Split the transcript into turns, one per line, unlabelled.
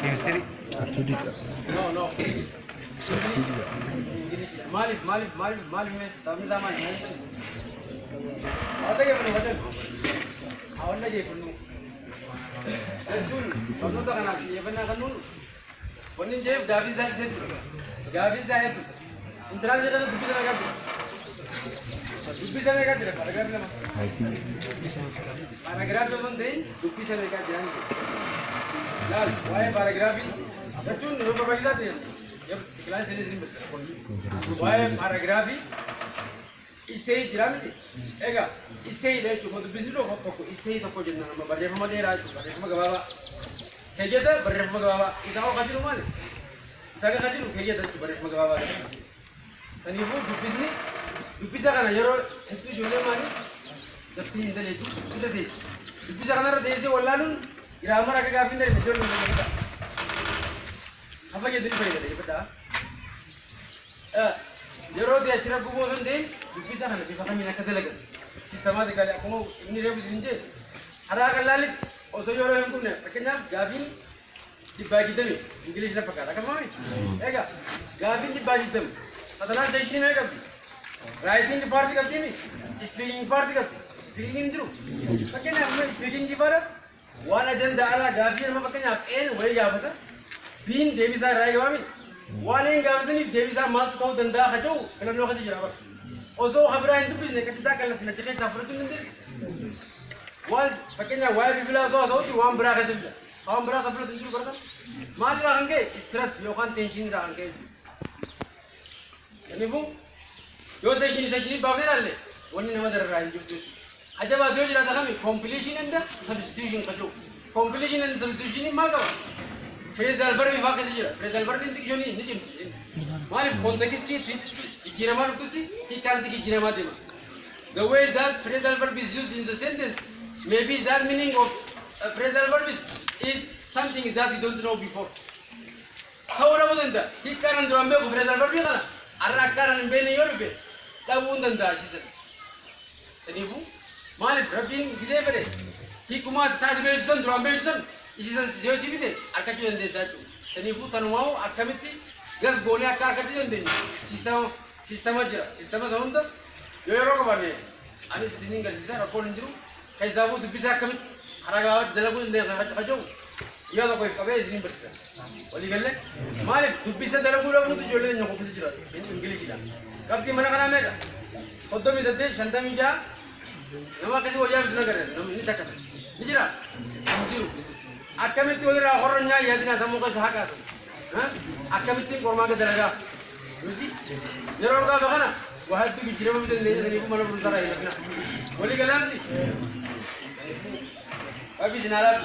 Chemistry.
No, no. Malif में सामने सामान है आता ये बनो awalnya je penuh. Jun, kamu tak kenal sih, apa nak kanun? Ponin je David Zahid. Interaksi kan tu bisa nak tu bisa nak tu, paragraf nama. Paragraf tu kan deh, tu bisa nak jangan. Lal, why paragraf ini? Jun, you bawa kita deh. जब क्लास से नहीं बच्चा वाई पैराग्राफी इससे ही जिरामी थी ऐगा इससे ही ले चुका तो बिजली लोग होता को इससे ही तो कोई जिन्ना ना बर्रे फमा दे रहा है बर्रे फमा गवावा क्या था बर्रे फमा गवावा इसाओ खाजिलो माले इसाके खाजिलो क्या था बर्रे फमा गवावा सनीफो दुपिसा का ना यारो इतनी जोले मानी जब तीन दिन लेटू इधर देश दुपिसा का ना देश से वल्लालुन इरामर आके काफी देर मिजोल में apa yang jadi perintah ini betul? Jero dia cira kubu sendiri, bisa kan? Bisa kami nak kata lagi. Sistem aja kali aku mau ini revisi ini. Ada kan lalit, oso jero yang kumne. Makanya Gavin dibagi demi English nak pakai. Akan mana? Ega Gavin dibagi demi. Adalah section ni Gavin. Writing part Gavin ni, speaking part Gavin. Speaking ini dulu. Makanya aku speaking di mana? One agenda ala Gavin apa makanya en way ya betul? Bin Devisa Raigami. One in Gavin, Devisa Malt Code and Dahajo, and I'm not a job. Also, Habra into business, Kataka, and the Chicken Opportunity was Pakina, why people are so to one bracket. One brass of the Jupiter. Madra Ange, stress, you can't think in the Ange. Anything? Your section is actually Babylon, one in another rhyme. Ajaba Dojana, compilation and substitution. Compilation and substitution in Malga. Phrasal verb iba kasi jira. Phrasal verb hindi kyo ni chim. Malif context ti girama rututi ti kansi ki girama dema. The way that phrasal verb is used in the sentence, maybe that meaning of phrasal verb is something that you don't know before. How about that? He can't do ambe ko phrasal verb yana. Arra karan bene yorbe. La bundan da shi sen. Tanifu malif rabbin gide bere. He kuma taj be sen do ambe sen. Isi sejauh ini deh, akak jual desa tu. Senifu tanumau akamiti gas boleh akak jual deh. Sistem aja, sistem sama tu. Jauh orang ni, ani sini nggak sisa, rapor ninjau. Kayak sahabu tu bisa akamit, harga dalam pun deh kacau. Ia tu kau kabe sini bersih. Oli galle, malif tu bisa dalam pun tu jual deh nyokap bisa jual. Ini English dah. Kapti mana kan mereka? Kau bisa deh, shantam ija. Nama kasih wajah itu nak keren, nama ini tak keren. Ini jira, ninjau. Akamiti orang orangnya ya tidak semua kesahkan. Akamiti korma ke deraja. Mesti. Jangan kau bahkan. Wahai tu kira macam ni jadi aku malu berusaha ini. Boleh kelam ni. Tapi jenara.